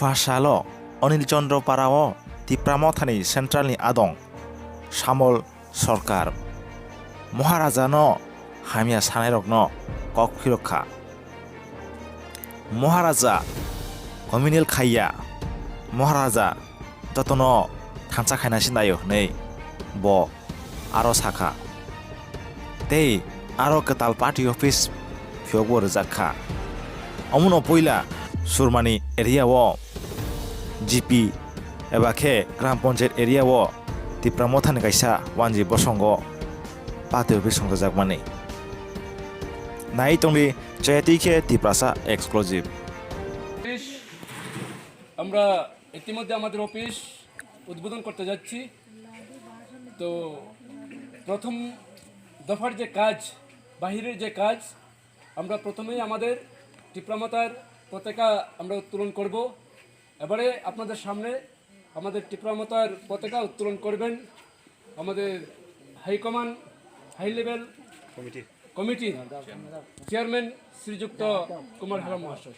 Fuasalo Onil Chandra Parao Tipramothani Centralni Adong Samol Sorkar Maharajano Hamia Sanairokno Kokirokha Maharaja Communal Khaya Maharaja Totono Tansa Khainasinayo nei Bo Aro Saka Tei Aro Ketal Party Office Fyogor Zakha Amuno Poila Surmani area wo GP eba khe Gram Panchayat area wo Tipramothani kaisa wanji bosongo Party Office songjagmani Nai tongli Chayati khe Tiprasa exclusive আমরা ইতিমধ্যে আমাদের office উদ্বোধন করতে যাচ্ছি তো প্রথম দফার যে কাজ বাহিরের যে কাজ আমরা প্রথমেই আমাদের টিপ্রামাতার পতাকা আমরা উত্তোলন করব এবারে আপনাদের সামনে আমাদের টিপ্রামাতার পতাকা উত্তোলন করবেন আমাদের high command high level committee chairman Shriyukta Kumar হারাম মহাশয়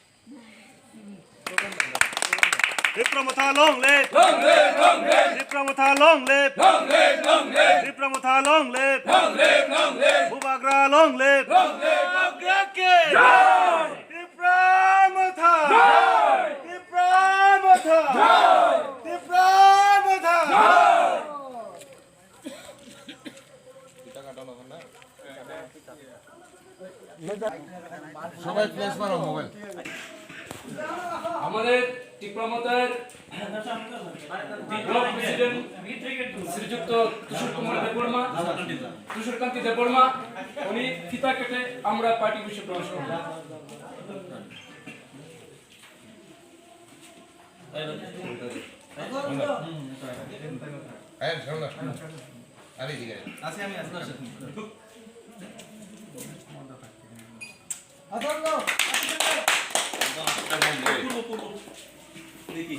Tipramatha long live! Long live! Long live! Tipramatha long live! Long live! Long live! Tipramatha long live! Long live! Long live! Bubagra long live! Long live! Bubagra ke! Jai! Tipramatha! Jai! Tipramatha! Jai! Tipramatha! Jai! সবাই place মারো mobile আমাদের টিপ্রামাতার block president শ্রীযুক্ত তুষারকান্তি দেববর্মা উনি ফিতা কেটে আমরা party অফিসে প্রবেশ করব এই শোনো আরে দিকে আসি আমি দেখি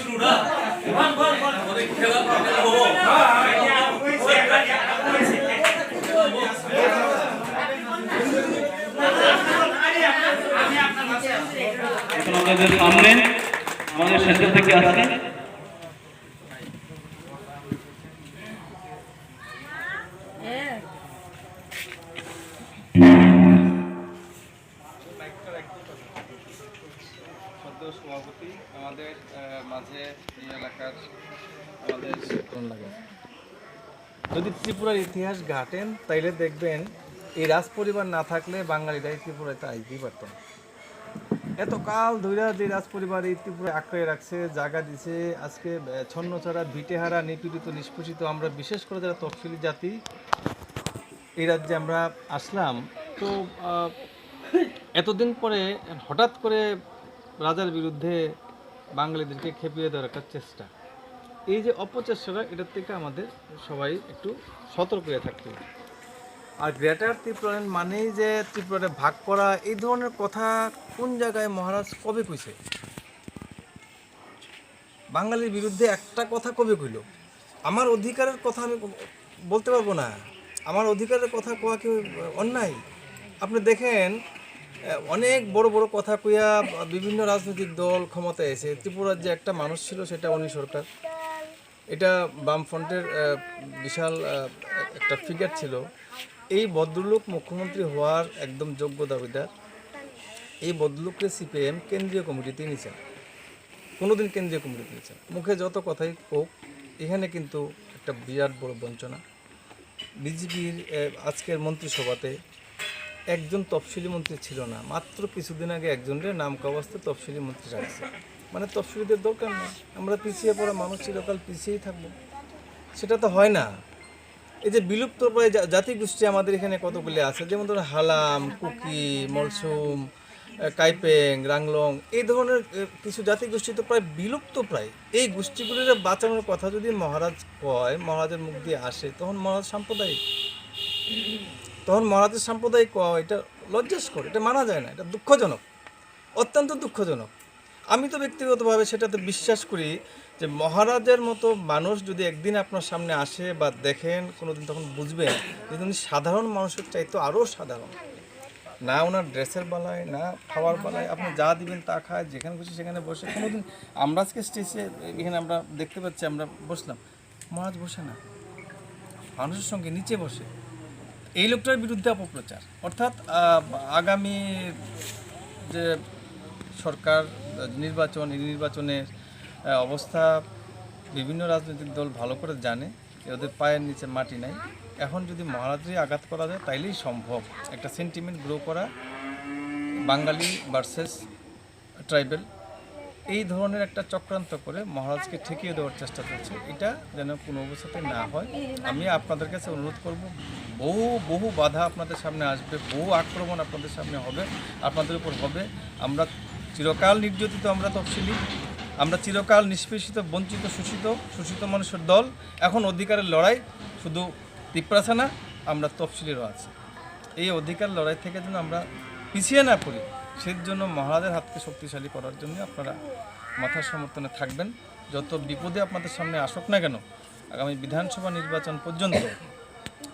শুরুটা খেলা এখন আমাদের সামনে আমাদের সেন্টার থেকে আসছে সদ্য সভাপতি আমাদের মাঝে এই এলাকার আমাদের যদি ত্রিপুরার ইতিহাস ঘাটেন তাইলে দেখবেন এই রাজ পরিবার না থাকলে বাঙালিরা ত্রিপুরায় তা আসতেই পারত না এত কাল ধৈরা যে রাজ পরিবার এই ত্রিপুরায় আঁকড়ে রাখছে জায়গা দিছে আজকে ছন্নছাড়া ভিটেহারা নিপীড়িত নিষ্পোষিত আমরা বিশেষ করে যারা তফসিলি জাতি এই রাজ্যে আমরা আসলাম তো এতদিন পরে হঠাৎ করে রাজার বিরুদ্ধে বাঙালিদেরকে খেপিয়ে দেওয়ার একটা চেষ্টা এই যে অপচেষ্টাটা এটার থেকে আমাদের সবাই একটু সতর্ক হয়ে থাকতে হবে আর গ্রেটার ত্রিপুরান মানেই যে ত্রিপুরাকে ভাগ করা এই ধরনের কথা কোন জায়গায় মহারাজ কবে কইছে বাঙালির বিরুদ্ধে একটা কথা কবে কইল আমার অধিকারের কথা আমি বলতে পারবো না আমার অধিকারের কথা কোয়া কি অন্যায় আপনি দেখেন অনেক বড় বড় কথা কইয়া বিভিন্ন রাজনৈতিক দল ক্ষমতায় এসে ত্রিপুরার যে একটা মানুষ ছিল সেটা উনি সরকার এটা বামফ্রন্টের বিশাল একটা ফিগার ছিল এই ভদ্রলোক মুখ্যমন্ত্রী হওয়ার একদম যোগ্য দাবিদার এই ভদ্রলোককে সিপিএম কেন্দ্রীয় কমিটিতে নিয়েছেন কোনোদিন কেন্দ্রীয় কমিটিতে নিয়েছেন মুখে যত কথাই হোক এখানে কিন্তু একটা বিরাট বড় বঞ্চনা বিজেপির আজকের মন্ত্রিসভাতে একজন তফসিলি মন্ত্রী ছিল না মাত্র কিছুদিন আগে একজনের নাম কাগজে তফসিলি মন্ত্রী রাখছে মানে তফসিলিদের দরকার নেই আমরা পিছিয়ে পড়া মানুষ চিরকাল পিছিয়েই থাকবো সেটা তো হয় না এই যে বিলুপ্ত প্রায় জাতিগোষ্ঠী আমাদের এখানে কতগুলি আছে যেমন ধরুন হালাম কুকি মলসুম কাইপেং রাংলং এই ধরনের কিছু জাতিগোষ্ঠী তো প্রায় বিলুপ্ত প্রায় এই গোষ্ঠীগুলির বাঁচানোর কথা যদি মহারাজ কয় মহারাজের মুখ দিয়ে আসে তখন মহারাজ সাম্প্রদায়িক তখন মহারাজের সাম্প্রদায়িক কওয়া এটা লজ্জাস্কর এটা মানা যায় না এটা দুঃখজনক অত্যন্ত দুঃখজনক। আমি তো ব্যক্তিগতভাবে সেটাতে বিশ্বাস করি যে মহারাজের মতো মানুষ যদি একদিন আপনার সামনে আসে বা দেখেন কোনোদিন, তখন বুঝবেন যে উনি সাধারণ মানুষের চাইতে আরও সাধারণ। না ওনার ড্রেসের বেলায়, না খাওয়ার বেলায়, আপনি যা দিবেন তা খায়, যেখানে খুশি সেখানে বসে। কোনোদিন আমরা আজকে স্টেজে এখানে আমরা দেখতে পাচ্ছি, আমরা বসলাম, মহারাজ বসে না, মানুষের সঙ্গে নিচে বসে। এই লোকটার বিরুদ্ধে অপপ্রচার, অর্থাৎ আগামী যে সরকার নির্বাচন, এই নির্বাচনের অবস্থা বিভিন্ন রাজনৈতিক দল ভালো করে জানে, ওদের পায়ের নিচে মাটি নাই। এখন যদি মহারাজেরই আঘাত করা যায় তাইলেই সম্ভব একটা সেন্টিমেন্ট গ্রো করা, বাঙালি ভার্সেস ট্রাইবেল, এই ধরনের একটা চক্রান্ত করে মহারাজকে ঠেকিয়ে দেওয়ার চেষ্টা করছে। এটা যেন কোনো অবস্থাতে না হয়। আমি আপনাদের কাছে অনুরোধ করব, বহু বাধা আপনাদের সামনে আসবে, বহু আক্রমণ আপনাদের সামনে হবে, আপনাদের উপর হবে। আমরা চিরকাল নির্যাতিত, আমরা তফসিলি, আমরা চিরকাল নিষ্পেষিত, বঞ্চিত, শোষিত মানুষের দল। এখন অধিকারের লড়াই শুধু তিপ্রাসা না, আমরা তফসিলিরও আছি। এই অধিকার লড়াই থেকে যেন আমরা পিছিয়ে না পড়ি, সেই জন্য মহারাজের হাতকে শক্তিশালী করার জন্য আপনারা মাথার সমর্থনে থাকবেন। যত বিপদে আপনাদের সামনে আসুক না কেন, আগামী বিধানসভা নির্বাচন পর্যন্ত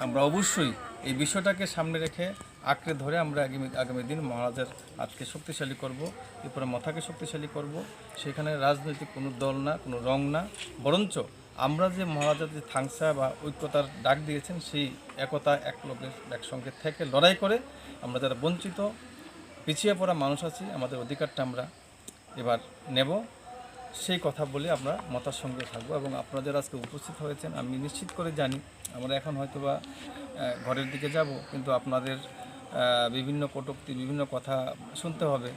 আমরা অবশ্যই এই বিষয়টাকে সামনে রেখে আঁকড়ে ধরে আমরা আগামী দিন মহারাজের হাতকে শক্তিশালী করব, এরপরে মাথাকে শক্তিশালী করব। সেখানে রাজনৈতিক কোনো দল না, কোনো রং না, বরঞ্চ আমরা যে মহারাজার যে থাংসা বা ঐক্যতার ডাক দিয়েছেন, সেই একতা, এক লোকের একসঙ্গে থেকে লড়াই করে আমরা যারা বঞ্চিত, পিছিয়ে পড়া মানুষ আছি, আমাদের অধিকারটা আমরা এবার নেব, সেই কথা বলে আমরা মতার সঙ্গে থাকবো। এবং আপনারা যারা আজকে উপস্থিত হয়েছেন, আমি নিশ্চিত করে জানি আমরা এখন হয়তোবা ঘরের দিকে যাব, কিন্তু আপনাদের বিভিন্ন কটূক্তি, বিভিন্ন কথা শুনতে হবে।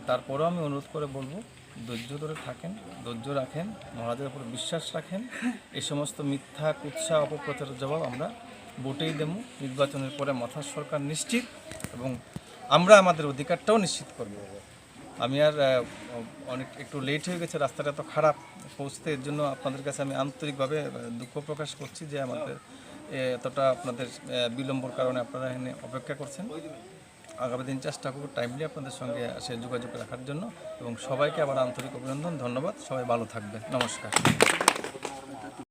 তারপরেও আমি অনুরোধ করে বলবো, ধৈর্য ধরে থাকেন, ধৈর্য রাখেন, মহারাজের উপর বিশ্বাস রাখেন। এই সমস্ত মিথ্যা, কুৎসা, অপপ্রচারের জবাব আমরা ভোটেই দেবো। নির্বাচনের পরে মাথার সরকার নিশ্চিত, এবং আমরা আমাদের অধিকারটাও নিশ্চিত করব। আমি আর একটু লেট হয়ে গেছে, রাস্তাটা এত খারাপ পৌঁছতে, এর জন্য আপনাদের কাছে আমি আন্তরিকভাবে দুঃখ প্রকাশ করছি যে আমাদের এতটা আপনাদের বিলম্বর কারণে আপনারা এখানে অপেক্ষা করছেন। আগামী দিন চেষ্টা করব টাইমলি আপনাদের সঙ্গে সে যোগাযোগ রাখার জন্য, এবং সবাইকে আবার আন্তরিক অভিনন্দন, ধন্যবাদ। সবাই ভালো থাকবেন, নমস্কার।